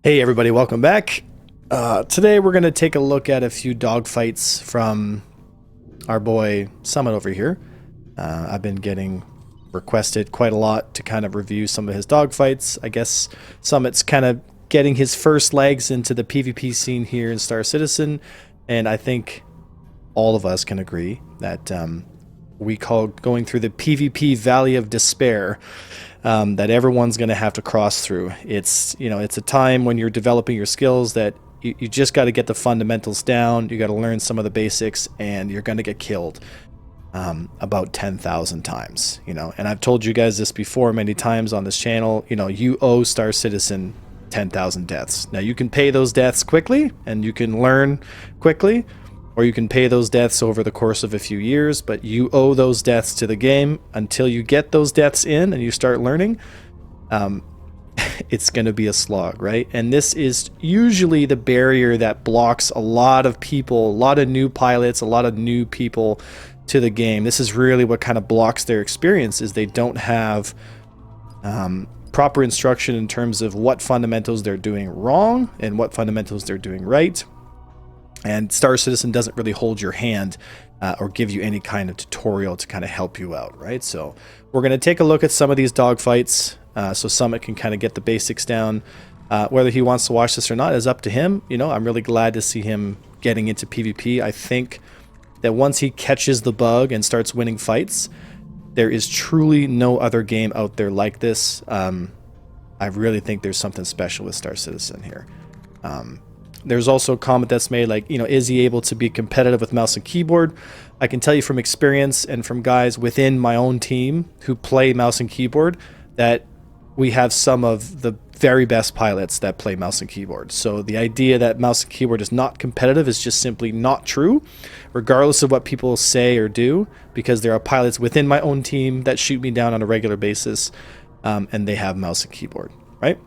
Hey everybody, welcome back. Today we're going to take a look at a few dogfights from our boy Summit over here. I've been getting requested quite a lot to kind of review some of his dogfights. I guess Summit's kind of getting his first legs into the PvP scene here in Star Citizen, and I think all of us can agree that we call going through the PvP Valley of Despair. That everyone's going to have to cross through. It's a time when you're developing your skills that you just got to get the fundamentals down. You got to learn some of the basics, and you're going to get killed about 10,000 times. And I've told you guys this before many times on this channel. You owe Star Citizen 10,000 deaths. Now you can pay those deaths quickly, and you can learn quickly. Or you can pay those deaths over the course of a few years, but you owe those deaths to the game until you get those deaths in and you start learning. It's going to be a slog, right? And this is usually the barrier that blocks a lot of people, a lot of new pilots, a lot of new people to the game. This is really what kind of blocks their experience, is they don't have proper instruction in terms of what fundamentals they're doing wrong and what fundamentals they're doing right. And Star Citizen doesn't really hold your hand or give you any kind of tutorial to kind of help you out, right? So we're going to take a look at some of these dogfights so Summit can kind of get the basics down. Whether he wants to watch this or not is up to him. I'm really glad to see him getting into PvP. I think that once he catches the bug and starts winning fights, there is truly no other game out there like this. I really think there's something special with Star Citizen here. There's also a comment that's made like, is he able to be competitive with mouse and keyboard? I can tell you from experience and from guys within my own team who play mouse and keyboard that we have some of the very best pilots that play mouse and keyboard. So the idea that mouse and keyboard is not competitive is just simply not true, regardless of what people say or do, because there are pilots within my own team that shoot me down on a regular basis, and they have mouse and keyboard, right?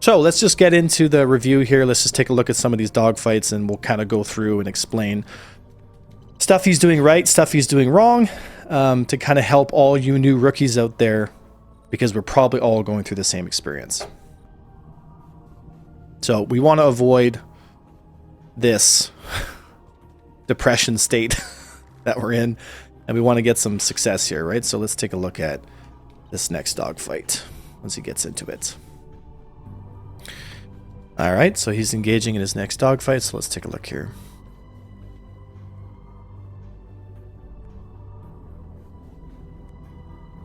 So let's just get into the review here. Let's just take a look at some of these dogfights, and we'll kind of go through and explain stuff he's doing right, stuff he's doing wrong, to kind of help all you new rookies out there, because we're probably all going through the same experience. So we want to avoid this depression state that we're in, and we want to get some success here, right? So let's take a look at this next dogfight once he gets into it. Alright, so he's engaging in his next dogfight, so let's take a look here.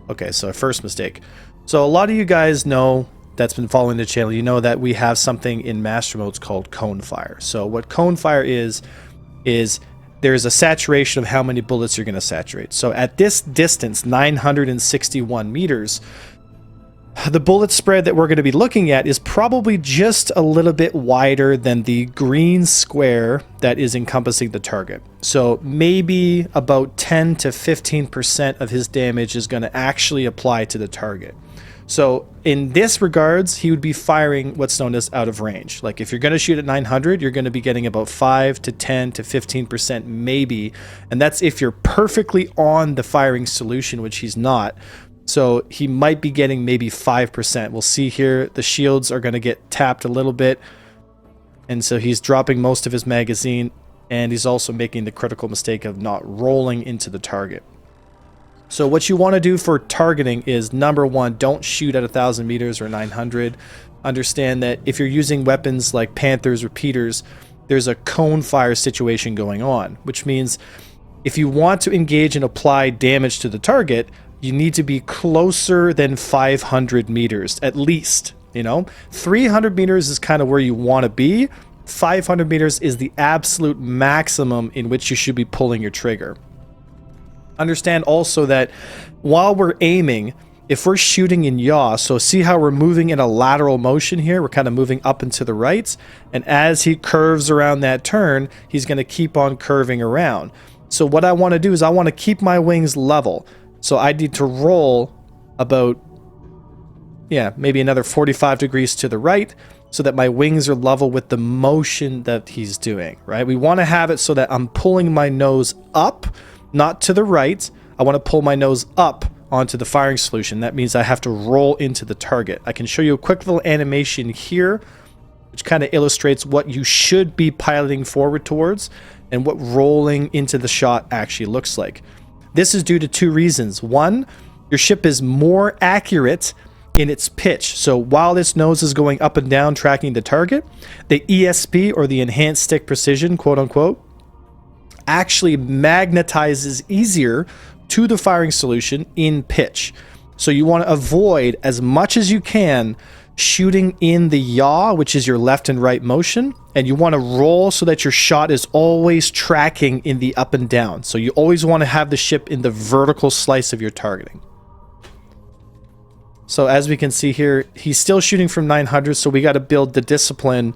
Okay, so first mistake. So a lot of you guys know, that's been following the channel, you know that we have something in master modes called cone fire. So what cone fire is there's a saturation of how many bullets you're going to saturate. So at this distance, 961 meters, the bullet spread that we're going to be looking at is probably just a little bit wider than the green square that is encompassing the target. So maybe about 10 to 15% of his damage is going to actually apply to the target. So in this regards, he would be firing what's known as out of range. Like if you're going to shoot at 900, you're going to be getting about 5 to 10 to 15% maybe. And that's if you're perfectly on the firing solution, which he's not. So he might be getting maybe 5%. We'll see here the shields are going to get tapped a little bit. And so he's dropping most of his magazine. And he's also making the critical mistake of not rolling into the target. So what you want to do for targeting is, number one, don't shoot at 1,000 meters or 900. Understand that if you're using weapons like Panthers or Peters, there's a cone fire situation going on. Which means if you want to engage and apply damage to the target, you need to be closer than 500 meters, at least, 300 meters is kind of where you want to be. 500 meters is the absolute maximum in which you should be pulling your trigger. Understand also that while we're aiming, if we're shooting in yaw, so see how we're moving in a lateral motion here, we're kind of moving up and to the right, and as he curves around that turn, he's going to keep on curving around. So what I want to do is I want to keep my wings level. So I need to roll about, maybe another 45 degrees to the right so that my wings are level with the motion that he's doing, right? We want to have it so that I'm pulling my nose up, not to the right. I want to pull my nose up onto the firing solution. That means I have to roll into the target. I can show you a quick little animation here which kind of illustrates what you should be piloting forward towards and what rolling into the shot actually looks like. This is due to two reasons. One, your ship is more accurate in its pitch. So while its nose is going up and down tracking the target, the ESP, or the enhanced stick precision, quote unquote, actually magnetizes easier to the firing solution in pitch. So you want to avoid as much as you can shooting in the yaw, which is your left and right motion, and you want to roll so that your shot is always tracking in the up and down. So you always want to have the ship in the vertical slice of your targeting. So as we can see here, he's still shooting from 900, so we got to build the discipline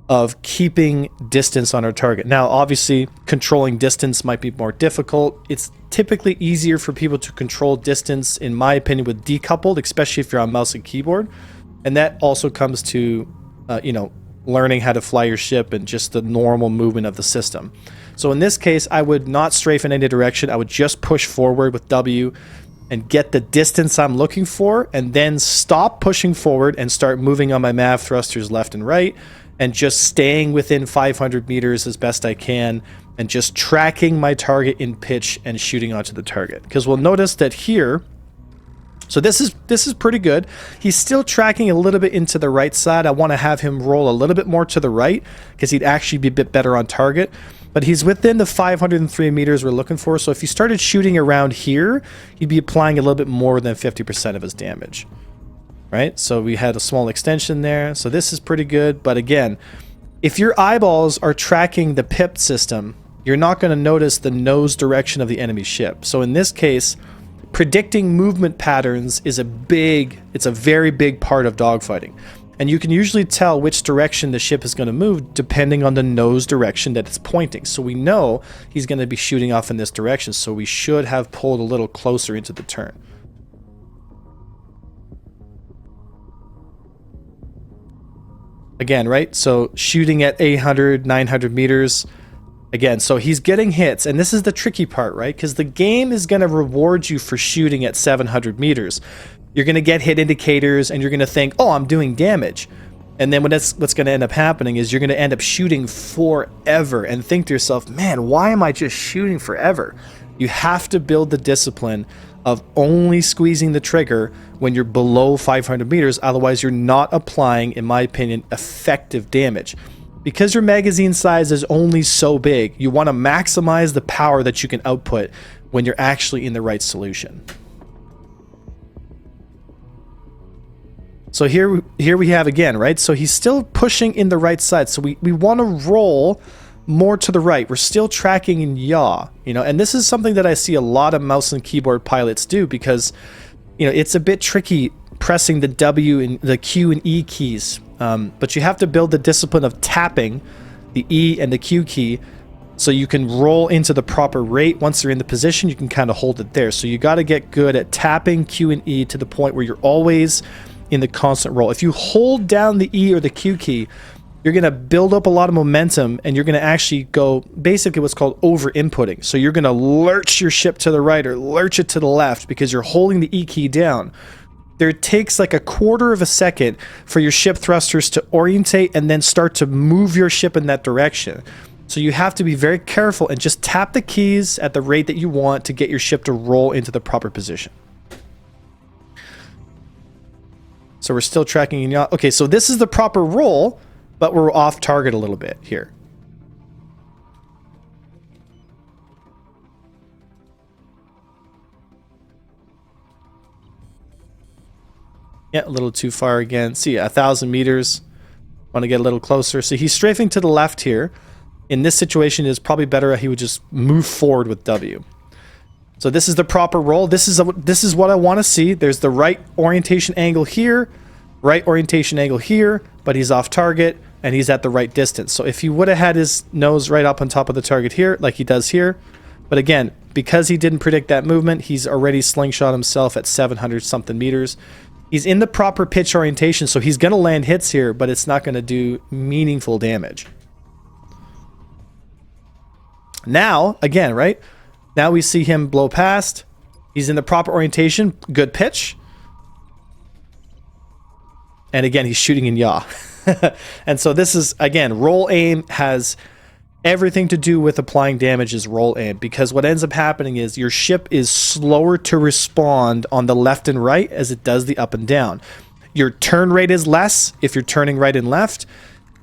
of keeping distance on our target. Now, obviously, controlling distance might be more difficult. It's typically easier for people to control distance, in my opinion, with decoupled, especially if you're on mouse and keyboard. And that also comes to, learning how to fly your ship and just the normal movement of the system. So in this case, I would not strafe in any direction. I would just push forward with W and get the distance I'm looking for, and then stop pushing forward and start moving on my MAV thrusters left and right, and just staying within 500 meters as best I can, and just tracking my target in pitch and shooting onto the target. Because we'll notice that here, so this is pretty good. He's still tracking a little bit into the right side. I want to have him roll a little bit more to the right because he'd actually be a bit better on target. But he's within the 503 meters we're looking for. So if he started shooting around here, he'd be applying a little bit more than 50% of his damage. Right? So we had a small extension there. So this is pretty good. But again, if your eyeballs are tracking the PIP system, you're not going to notice the nose direction of the enemy ship. So in this case, predicting movement patterns is a very big part of dogfighting. And you can usually tell which direction the ship is going to move depending on the nose direction that it's pointing. So we know he's going to be shooting off in this direction, so we should have pulled a little closer into the turn. Again, right? So shooting at 800, 900 meters. Again, so he's getting hits, and this is the tricky part, right? Because the game is going to reward you for shooting at 700 meters. You're going to get hit indicators, and you're going to think, oh, I'm doing damage. And then what's going to end up happening is you're going to end up shooting forever and think to yourself, man, why am I just shooting forever? You have to build the discipline of only squeezing the trigger when you're below 500 meters. Otherwise, you're not applying, in my opinion, effective damage. Because your magazine size is only so big, you want to maximize the power that you can output when you're actually in the right solution. So here we have again, right? So he's still pushing in the right side. So we want to roll more to the right. We're still tracking in yaw, and this is something that I see a lot of mouse and keyboard pilots do because, it's a bit tricky pressing the W and the Q and E keys. But you have to build the discipline of tapping the E and the Q key so you can roll into the proper rate. Once they're in the position, you can kind of hold it there. So you got to get good at tapping Q and E to the point where you're always in the constant roll. If you hold down the E or the Q key, you're going to build up a lot of momentum, and you're going to actually go basically what's called over inputting. So you're going to lurch your ship to the right or lurch it to the left because you're holding the E key down. There takes like a quarter of a second for your ship thrusters to orientate and then start to move your ship in that direction. So you have to be very careful and just tap the keys at the rate that you want to get your ship to roll into the proper position. So we're still tracking in yaw. Okay, so this is the proper roll, but we're off target a little bit here. Yeah, a little too far again. See, 1,000 meters. Want to get a little closer. So he's strafing to the left here. In this situation, it's probably better he would just move forward with W. So this is the proper roll. This is what I want to see. There's the right orientation angle here, right orientation angle here, but he's off target and he's at the right distance. So if he would have had his nose right up on top of the target here, like he does here, but again, because he didn't predict that movement, he's already slingshot himself at 700 something meters. He's in the proper pitch orientation, so he's going to land hits here, but it's not going to do meaningful damage. Now, again, right? Now we see him blow past. He's in the proper orientation. Good pitch. And again, he's shooting in yaw. And so this is, again, roll aim has everything to do with applying damage is roll aim, because what ends up happening is your ship is slower to respond on the left and right as it does the up and down. Your turn rate is less if you're turning right and left.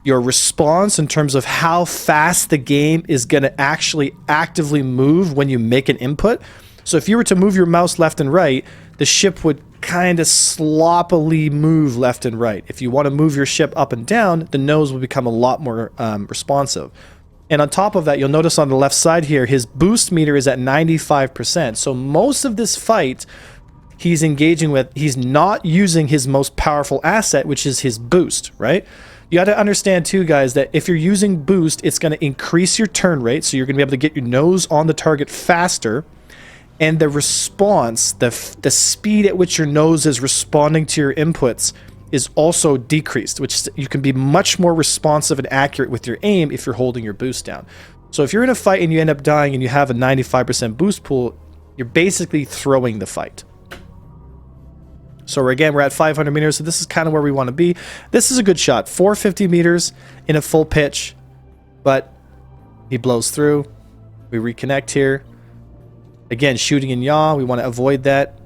Your response in terms of how fast the game is going to actually actively move when you make an input. So if you were to move your mouse left and right, the ship would kind of sloppily move left and right. If you want to move your ship up and down, the nose will become a lot more responsive. And on top of that, you'll notice on the left side here, his boost meter is at 95%. So most of this fight he's engaging with, he's not using his most powerful asset, which is his boost, right? You got to understand too, guys, that if you're using boost, it's going to increase your turn rate. So you're going to be able to get your nose on the target faster. And the response, the speed at which your nose is responding to your inputs is also decreased, which you can be much more responsive and accurate with your aim if you're holding your boost down. So if you're in a fight and you end up dying and you have a 95% boost pool, you're basically throwing the fight. So we're at 500 meters, so this is kind of where we want to be. This is a good shot, 450 meters in a full pitch, but he blows through. We reconnect here. Again, shooting in yaw, we want to avoid that.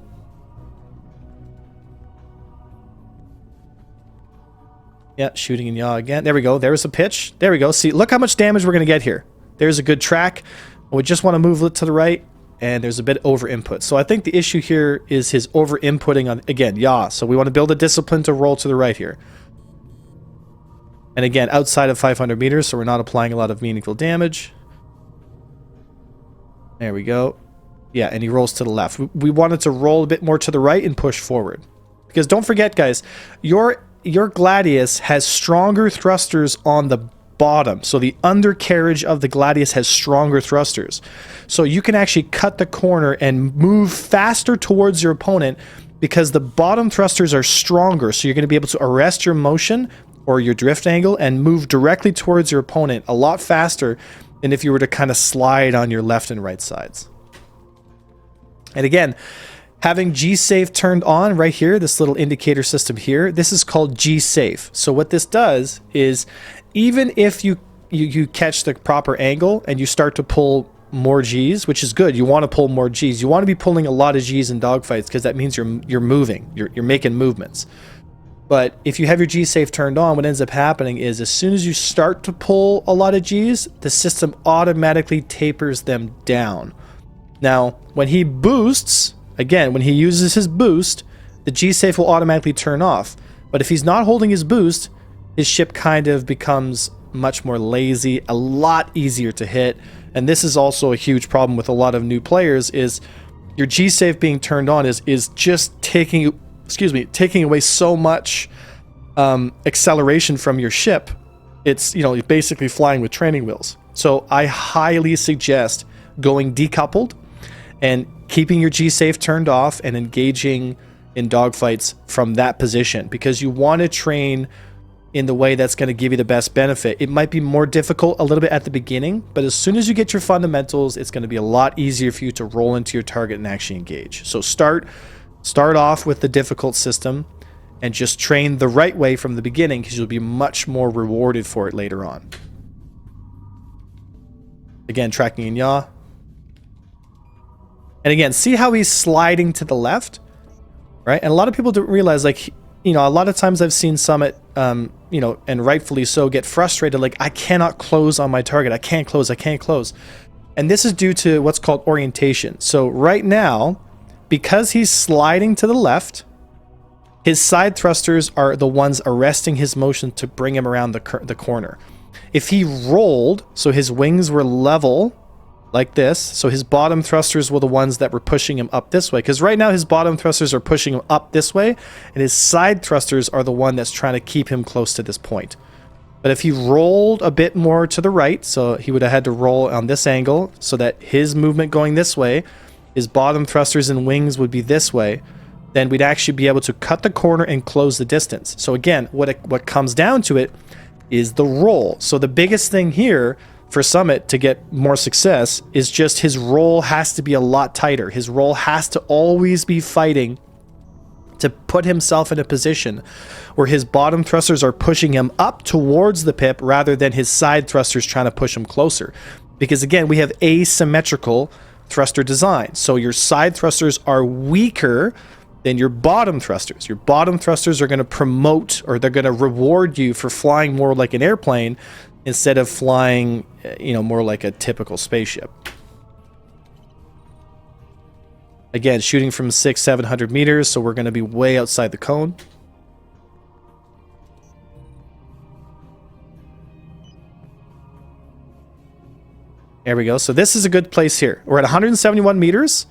Yeah, shooting in yaw again. There we go. There's a pitch. There we go. See, look how much damage we're going to get here. There's a good track. We just want to move it to the right, and there's a bit over input. So I think the issue here is his over inputting on, again, yaw. So we want to build a discipline to roll to the right here. And again, outside of 500 meters, so we're not applying a lot of meaningful damage. There we go. Yeah, and he rolls to the left. We wanted to roll a bit more to the right and push forward. Because don't forget, guys, your Gladius has stronger thrusters on the bottom. So the undercarriage of the Gladius has stronger thrusters. So you can actually cut the corner and move faster towards your opponent because the bottom thrusters are stronger. So you're going to be able to arrest your motion or your drift angle and move directly towards your opponent a lot faster than if you were to kind of slide on your left and right sides. And again, having G-Safe turned on right here, this little indicator system here, this is called G-Safe. So what this does is, even if you catch the proper angle and you start to pull more Gs, which is good, you want to pull more Gs. You want to be pulling a lot of Gs in dogfights because that means you're moving, you're making movements. But if you have your G-Safe turned on, what ends up happening is as soon as you start to pull a lot of Gs, the system automatically tapers them down. Now, when he boosts, again, when he uses his boost, the G-Safe will automatically turn off. But if he's not holding his boost, his ship kind of becomes much more lazy, a lot easier to hit. And this is also a huge problem with a lot of new players, is your G-Safe being turned on is just taking away so much acceleration from your ship. It's, you're basically flying with training wheels. So I highly suggest going decoupled and keeping your G-Safe turned off and engaging in dogfights from that position, because you want to train in the way that's going to give you the best benefit. It might be more difficult a little bit at the beginning, but as soon as you get your fundamentals, it's going to be a lot easier for you to roll into your target and actually engage. So start off with the difficult system and just train the right way from the beginning, because you'll be much more rewarded for it later on. Again, tracking in yaw. And again, see how he's sliding to the left, right? And a lot of people don't realize, like, a lot of times I've seen Summit, and rightfully so, get frustrated, like, I cannot close on my target. I can't close. And this is due to what's called orientation. So right now, because he's sliding to the left, his side thrusters are the ones arresting his motion to bring him around the corner. If he rolled, so his wings were level, like this, so his bottom thrusters were the ones that were pushing him up this way, because right now his bottom thrusters are pushing him up this way, and his side thrusters are the one that's trying to keep him close to this point. But if he rolled a bit more to the right, so he would have had to roll on this angle so that his movement going this way, his bottom thrusters and wings would be this way, then we'd actually be able to cut the corner and close the distance. So again, what comes down to it is the roll. So the biggest thing here for Summit to get more success is just his roll has to be a lot tighter. His roll has to always be fighting to put himself in a position where his bottom thrusters are pushing him up towards the pip rather than his side thrusters trying to push him closer. Because again, we have asymmetrical thruster design. So your side thrusters are weaker than your bottom thrusters. Your bottom thrusters are going to promote, or they're going to reward you for flying more like an airplane instead of flying, more like a typical spaceship. Again, shooting from 600-700 meters, so we're going to be way outside the cone. There we go. So this is a good place here. We're at 171 meters,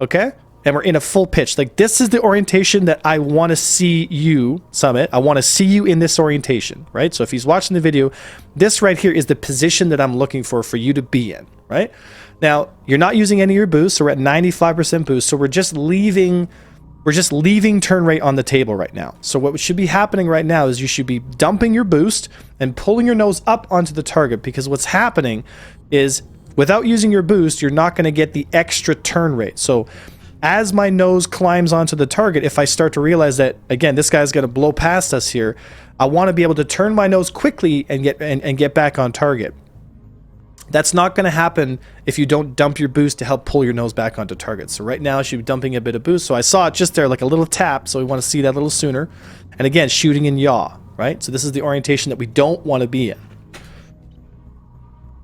okay? And we're in a full pitch. Like, this is the orientation that I want to see you, Summit. I want to see you in this orientation, right? So if he's watching the video, this right here is the position that I'm looking for you to be in, right? Now, you're not using any of your boost, so we're at 95% boost. So we're just leaving turn rate on the table right now. So what should be happening right now is you should be dumping your boost and pulling your nose up onto the target, because what's happening is without using your boost, you're not going to get the extra turn rate. So as my nose climbs onto the target, if I start to realize that, again, this guy's going to blow past us here, I want to be able to turn my nose quickly and get back on target. That's not going to happen if you don't dump your boost to help pull your nose back onto target. So right now I should be dumping a bit of boost. So I saw it just there, like a little tap. So we want to see that a little sooner. And again, shooting in yaw, right? So this is the orientation that we don't want to be in,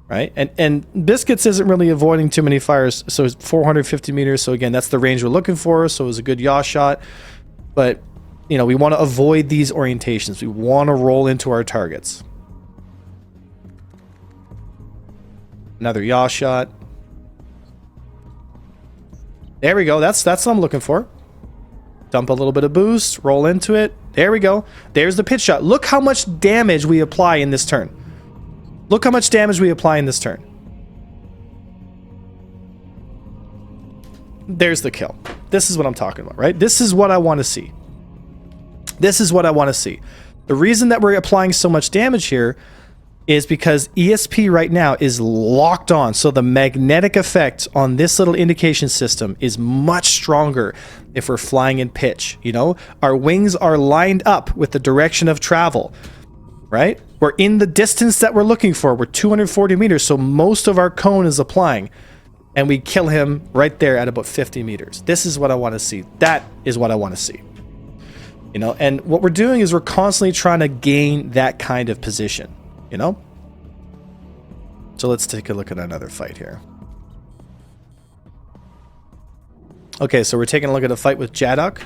right? And Biscuits isn't really avoiding too many fires. So it's 450 meters. So again, that's the range we're looking for. So it was a good yaw shot. But, we want to avoid these orientations. We want to roll into our targets. Another yaw shot. There we go. That's what I'm looking for. Dump a little bit of boost, roll into it. There we go. There's the pitch shot. Look how much damage we apply in this turn. Look how much damage we apply in this turn. There's the kill. This is what I'm talking about, right? This is what I want to see. This is what I want to see. The reason that we're applying so much damage here is because ESP right now is locked on. So the magnetic effect on this little indication system is much stronger if we're flying in pitch. Our wings are lined up with the direction of travel, right? We're in the distance that we're looking for. We're 240 meters. So most of our cone is applying, and we kill him right there at about 50 meters. This is what I want to see. That is what I want to see. And what we're doing is we're constantly trying to gain that kind of position. So let's take a look at another fight here. Okay, so we're taking a look at a fight with Jadok.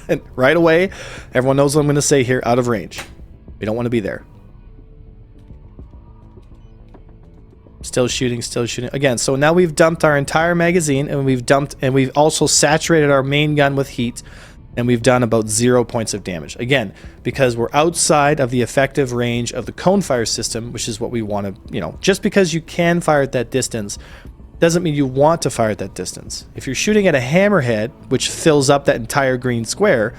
And right away, everyone knows what I'm going to say here, out of range. We don't want to be there. Still shooting. Again, so now we've dumped our entire magazine, and we've also saturated our main gun with heat. And we've done about 0 points of damage. Again, because we're outside of the effective range of the cone fire system, which is what we want to, just because you can fire at that distance doesn't mean you want to fire at that distance. If you're shooting at a hammerhead, which fills up that entire green square,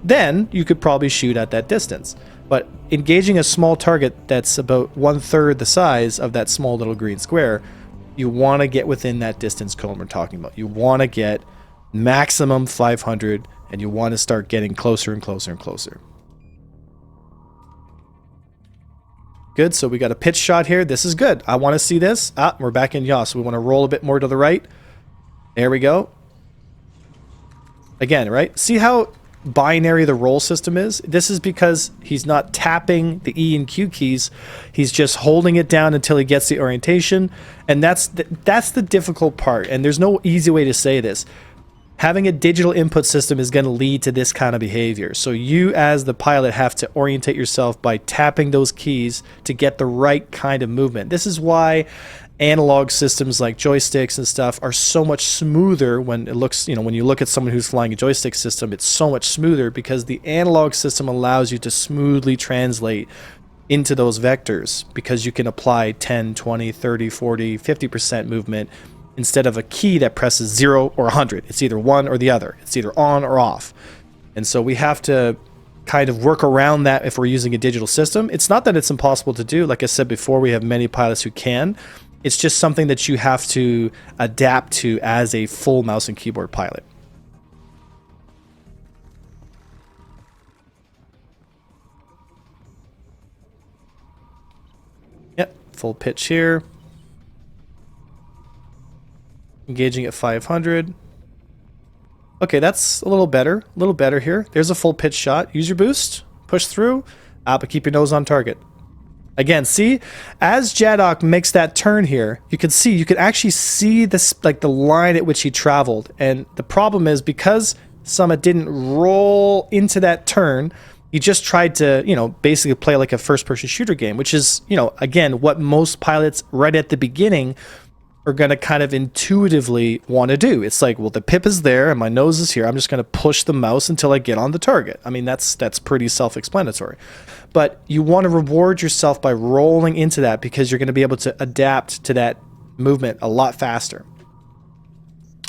then you could probably shoot at that distance. But engaging a small target that's about 1/3 the size of that small little green square, you want to get within that distance cone we're talking about. You want to get maximum 500, and you want to start getting closer and closer and closer. Good, so we got a pitch shot here. This is good. I want to see this. We're back in yaw, so we want to roll a bit more to the right. There we go. Again, right? See how binary the roll system is? This is because he's not tapping the E and Q keys. He's just holding it down until he gets the orientation. And that's the difficult part. And there's no easy way to say this. Having a digital input system is going to lead to this kind of behavior. So you as the pilot have to orientate yourself by tapping those keys to get the right kind of movement. This is why analog systems like joysticks and stuff are so much smoother when it looks, when you look at someone who's flying a joystick system, it's so much smoother because the analog system allows you to smoothly translate into those vectors, because you can apply 10, 20, 30, 40, 50% movement instead of a key that presses 0 or 100. It's either one or the other. It's either on or off. And so we have to kind of work around that if we're using a digital system. It's not that it's impossible to do. Like I said before, we have many pilots who can. It's just something that you have to adapt to as a full mouse and keyboard pilot. Full pitch here. Engaging at 500. Okay, that's a little better here. There's a full pitch shot. Use your boost, push through, but keep your nose on target. Again, see, as Jadok makes that turn here, you can actually see this, like the line at which he traveled. And the problem is, because Summit didn't roll into that turn, he just tried to, you know, basically play like a first-person shooter game, which is, you know, again, what most pilots right at the beginning are going to kind of intuitively want to do. It's like, well, the pip is there and my nose is here. I'm just going to push the mouse until I get on the target. I mean, that's pretty self-explanatory. But you want to reward yourself by rolling into that, because you're going to be able to adapt to that movement a lot faster.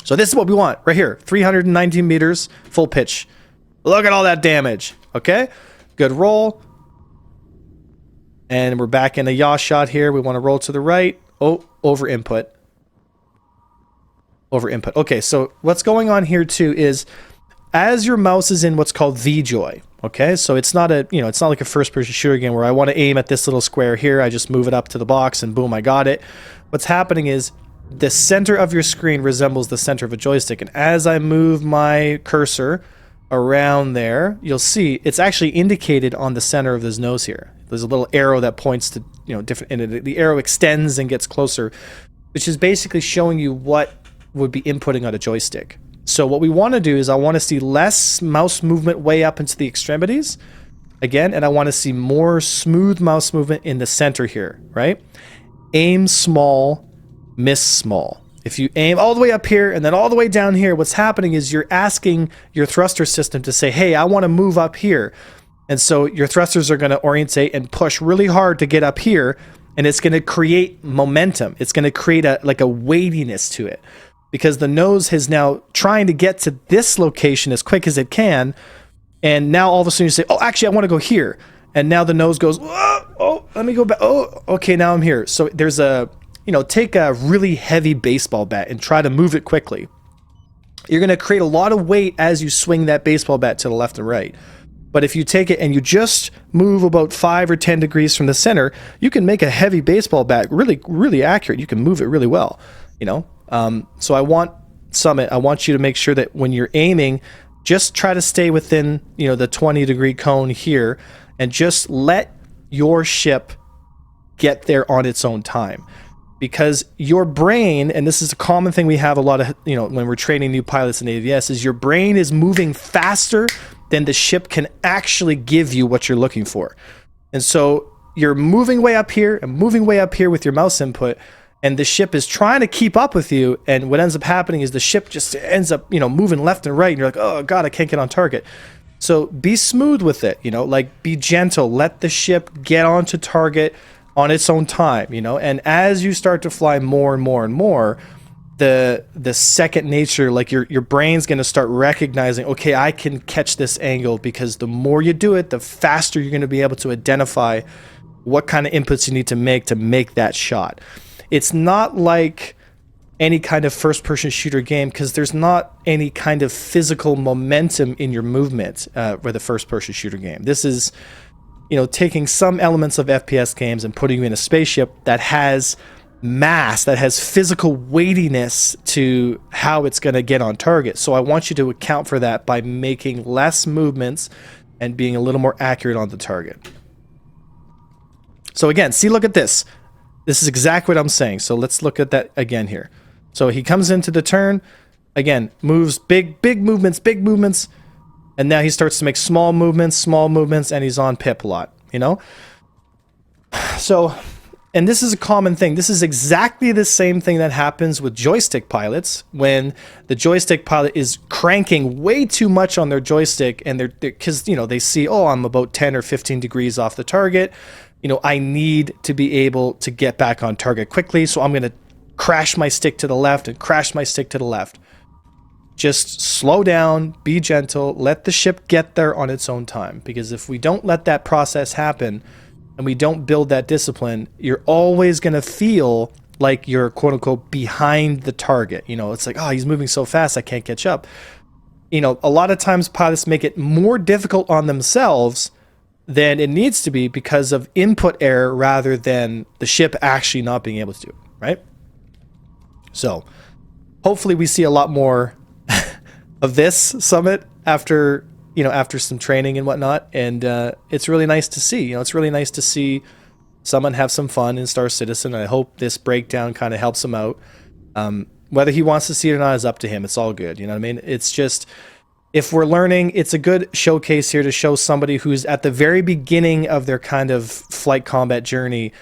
So this is what we want right here. 319 meters, full pitch. Look at all that damage. Okay, good roll. And we're back in a yaw shot here. We want to roll to the right. Oh, over input. Over input. Okay, so what's going on here too is, as your mouse is in what's called VJoy, okay, so it's not a, you know, it's not like a first-person shooter game where I want to aim at this little square here, I just move it up to the box and boom, I got it. What's happening is the center of your screen resembles the center of a joystick, and as I move my cursor around there, you'll see it's actually indicated on the center of his nose here. There's a little arrow that points to, you know, different, and the arrow extends and gets closer, which is basically showing you what would be inputting on a joystick. So what we want to do is, I want to see less mouse movement way up into the extremities again, and I want to see more smooth mouse movement in the center here, right? Aim small, miss small. If you aim all the way up here and then all the way down here, what's happening is you're asking your thruster system to say, hey, I want to move up here. And so your thrusters are going to orientate and push really hard to get up here, and it's going to create momentum. It's going to create a weightiness to it, because the nose is now trying to get to this location as quick as it can, and now all of a sudden you say, oh, actually, I want to go here. And now the nose goes, oh, let me go back. Oh, okay, now I'm here. So there's a, you know, take a really heavy baseball bat and try to move it quickly. You're going to create a lot of weight as you swing that baseball bat to the left and right. But if you take it and you just move about 5 or 10 degrees from the center, you can make a heavy baseball bat really, really accurate. You can move it really well, you know? So I want Summit, I want you to make sure that when you're aiming, just try to stay within, you know, the 20-degree cone here, and just let your ship get there on its own time. Because your brain, and this is a common thing we have a lot of, you know, when we're training new pilots in AVS, is your brain is moving faster than the ship can actually give you what you're looking for. And so you're moving way up here and moving way up here with your mouse input, and the ship is trying to keep up with you, and what ends up happening is the ship just ends up, you know, moving left and right, and you're like, oh god, I can't get on target. So be smooth with it, you know, like be gentle, let the ship get onto target on its own time, you know, and as you start to fly more and more and more, the second nature, like your brain's going to start recognizing, okay, I can catch this angle, because the more you do it, the faster you're going to be able to identify what kind of inputs you need to make that shot. It's not like any kind of first-person shooter game, because there's not any kind of physical momentum in your movement with a first-person shooter game. This is, you know, taking some elements of FPS games and putting you in a spaceship that has mass, that has physical weightiness to how it's going to get on target. So I want you to account for that by making less movements and being a little more accurate on the target. So again, see, look at this. This is exactly what I'm saying. So let's look at that again here. So he comes into the turn, again, moves big movements, and now he starts to make small movements, and he's on pip a lot, you know? So, and this is a common thing. This is exactly the same thing that happens with joystick pilots, when the joystick pilot is cranking way too much on their joystick, and they're because, you know, they see, oh, I'm about 10 or 15 degrees off the target. You know, I need to be able to get back on target quickly, so I'm going to crash my stick to the left and crash my stick to the left. Just slow down, be gentle, let the ship get there on its own time. Because if we don't let that process happen, and we don't build that discipline, you're always going to feel like you're, quote-unquote, behind the target. You know, it's like, oh, he's moving so fast, I can't catch up. You know, a lot of times pilots make it more difficult on themselves than it needs to be because of input error rather than the ship actually not being able to do it, right? So hopefully we see a lot more of this summit after, after some training and whatnot. And it's really nice to see, it's really nice to see someone have some fun in Star Citizen. I hope this breakdown kind of helps him out. Whether he wants to see it or not is up to him. It's all good. You know what I mean? It's just, if we're learning, it's a good showcase here to show somebody who's at the very beginning of their kind of flight combat journey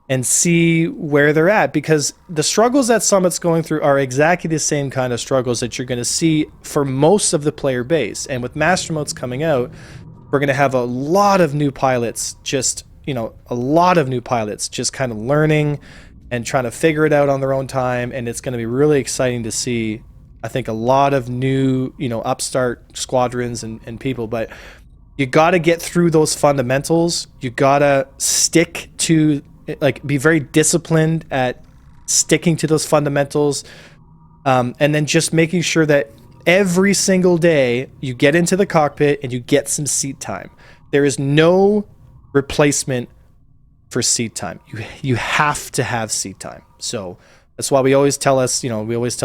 and see where they're at, because the struggles that Summit's going through are exactly the same kind of struggles that you're going to see for most of the player base. And with Master Modes coming out, we're going to have a lot of new pilots, just, a lot of new pilots just kind of learning and trying to figure it out on their own time. And it's going to be really exciting to see, I think, a lot of new, upstart squadrons and people. But you got to get through those fundamentals. You got to stick to, be very disciplined at sticking to those fundamentals. And then just making sure that every single day you get into the cockpit and you get some seat time. There is no replacement for seat time. You have to have seat time. So that's why we always tell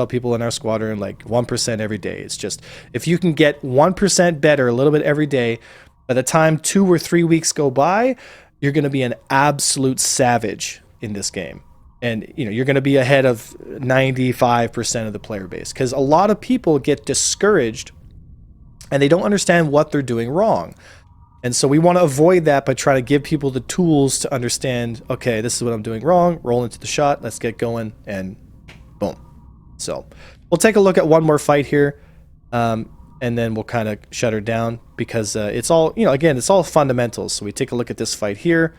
people in our squadron, 1% every day. It's just, if you can get 1% better a little bit every day, by the time 2 or 3 weeks go by, you're going to be an absolute savage in this game. And, you're going to be ahead of 95% of the player base, because a lot of people get discouraged and they don't understand what they're doing wrong. And so we want to avoid that by trying to give people the tools to understand, okay, this is what I'm doing wrong, roll into the shot, let's get going, and boom. So we'll take a look at one more fight here, and then we'll kind of shut her down, because it's all, again, it's all fundamentals. So we take a look at this fight here.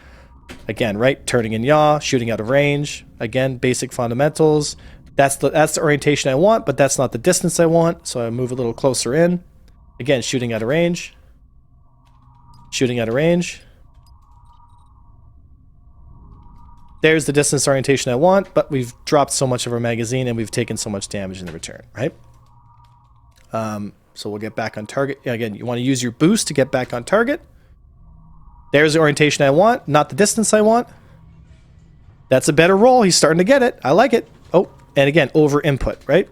Again, right, turning in yaw, shooting out of range. Again, basic fundamentals. That's the orientation I want, but that's not the distance I want, so I move a little closer in. Again, shooting out of range. Shooting out of range. There's the distance orientation I want, but we've dropped so much of our magazine and we've taken so much damage in the return, right? So we'll get back on target. Again, you want to use your boost to get back on target. There's the orientation I want, not the distance I want. That's a better roll. He's starting to get it. I like it. Oh, and again, over input, right?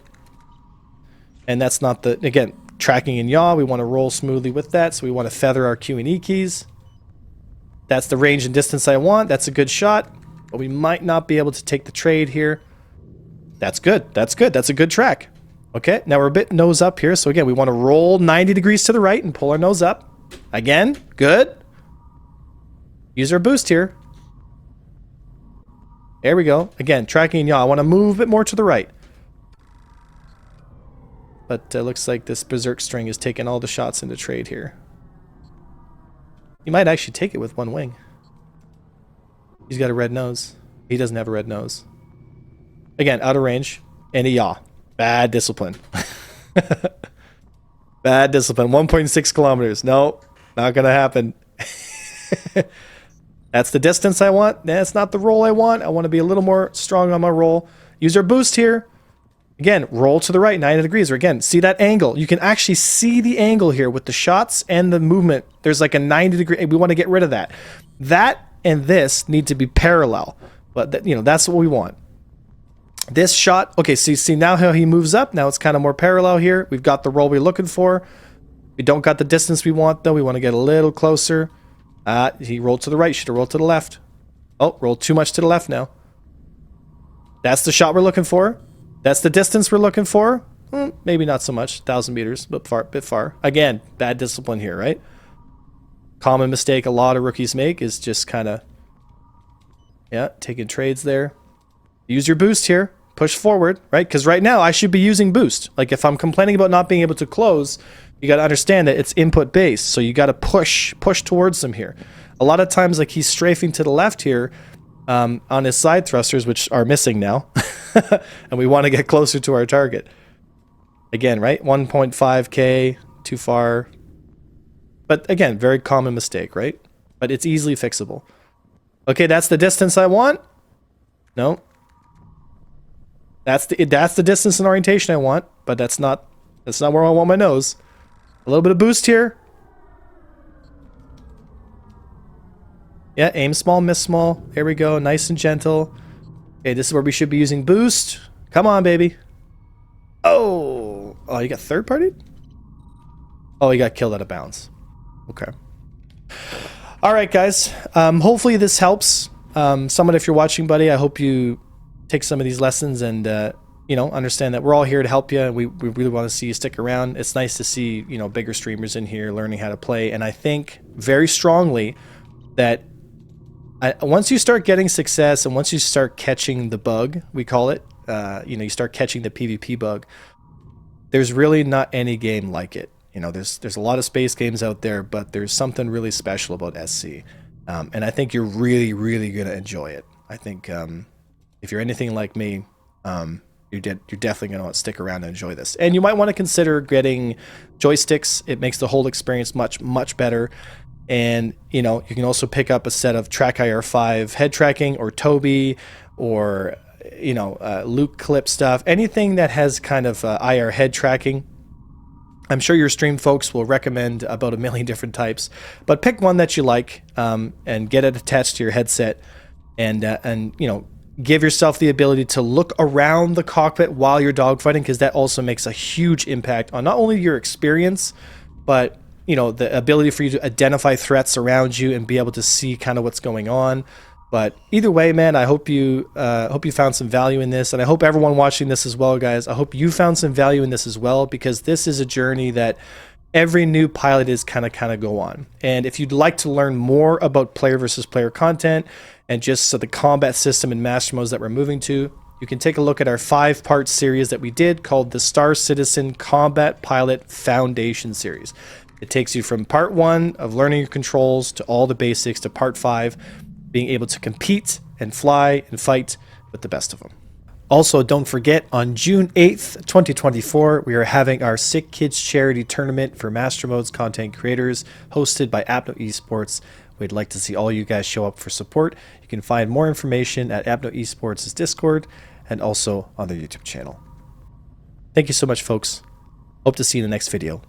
And that's not the, again, tracking in yaw. We want to roll smoothly with that. So we want to feather our Q and E keys. That's the range and distance I want. That's a good shot, but we might not be able to take the trade here. That's good. That's good. That's a good track. Okay, now we're a bit nose up here. So again, we want to roll 90 degrees to the right and pull our nose up. Again, good. Use our boost here. There we go. Again, tracking in yaw. I want to move a bit more to the right. But it looks like this Berserk string is taking all the shots into trade here. He might actually take it with one wing. He's got a red nose. He doesn't have a red nose. Again, out of range. And a yaw. Bad discipline. Bad discipline. 1.6 kilometers. No, not going to happen. That's the distance I want. That's not the roll I want. I want to be a little more strong on my roll. Use our boost here. Again, roll to the right, 90 degrees. Or again, see that angle. You can actually see the angle here with the shots and the movement. There's like a 90 degree. We want to get rid of that. That and this need to be parallel. But that's what we want. This shot, okay, see now how he moves up. Now it's kind of more parallel here. We've got the roll we're looking for. We don't got the distance we want, though. We want to get a little closer. He rolled to the right. Should have rolled to the left. Oh, rolled too much to the left now. That's the shot we're looking for. That's the distance we're looking for. Maybe not so much, 1,000 meters, but bit far. Again, bad discipline here, right? Common mistake a lot of rookies make is just kind of, taking trades there. Use your boost here. Push forward, right? Because right now I should be using boost. Like if I'm complaining about not being able to close, you got to understand that it's input based. So you got to push towards them here. A lot of times, like he's strafing to the left here on his side thrusters, which are missing now. And we want to get closer to our target. Again, right? 1.5K, too far. But again, very common mistake, right? But it's easily fixable. Okay, that's the distance I want. No. That's the distance and orientation I want, but that's not where I want my nose. A little bit of boost here. Yeah, aim small, miss small. There we go. Nice and gentle. Okay, this is where we should be using boost. Come on, baby. Oh, you got third partied? Oh, he got killed out of bounds. Okay. All right, guys. Hopefully this helps. Someone, if you're watching, buddy, I hope you take some of these lessons and understand that we're all here to help you. And we really want to see you stick around. It's nice to see bigger streamers in here learning how to play. And I think very strongly that once you start getting success and once you start catching the bug, we call it, you start catching the PvP bug. There's really not any game like it. There's a lot of space games out there, but there's something really special about SC. And I think you're really, really going to enjoy it. I think if you're anything like me, you're definitely going to stick around and enjoy this. And you might want to consider getting joysticks. It makes the whole experience much, much better. And, you can also pick up a set of TrackIR 5 head tracking or Tobii or, Luke Clip stuff. Anything that has kind of IR head tracking. I'm sure your stream folks will recommend about a million different types, but pick one that you like and get it attached to your headset, and give yourself the ability to look around the cockpit while you're dogfighting, because that also makes a huge impact on not only your experience, but the ability for you to identify threats around you and be able to see kind of what's going on. But either way, man, I hope you found some value in this, and I hope everyone watching this as well, guys. I hope you found some value in this as well, because this is a journey that every new pilot is kind of go on. And if you'd like to learn more about player versus player content and just the combat system and master modes that we're moving to, you can take a look at our 5-part series that we did called the Star Citizen Combat Pilot Foundation series. It takes you from part 1 of learning your controls to all the basics to part 5. Being able to compete and fly and fight with the best of them. Also, don't forget, on June 8th, 2024, we are having our Sick Kids charity tournament for Master Modes content creators, hosted by Apno Esports. We'd like to see all you guys show up for support. You can find more information at Apno Esports' Discord and also on their YouTube channel. Thank you so much, folks. Hope to see you in the next video.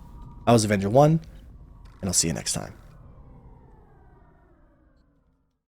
I was Avenger1, and I'll see you next time.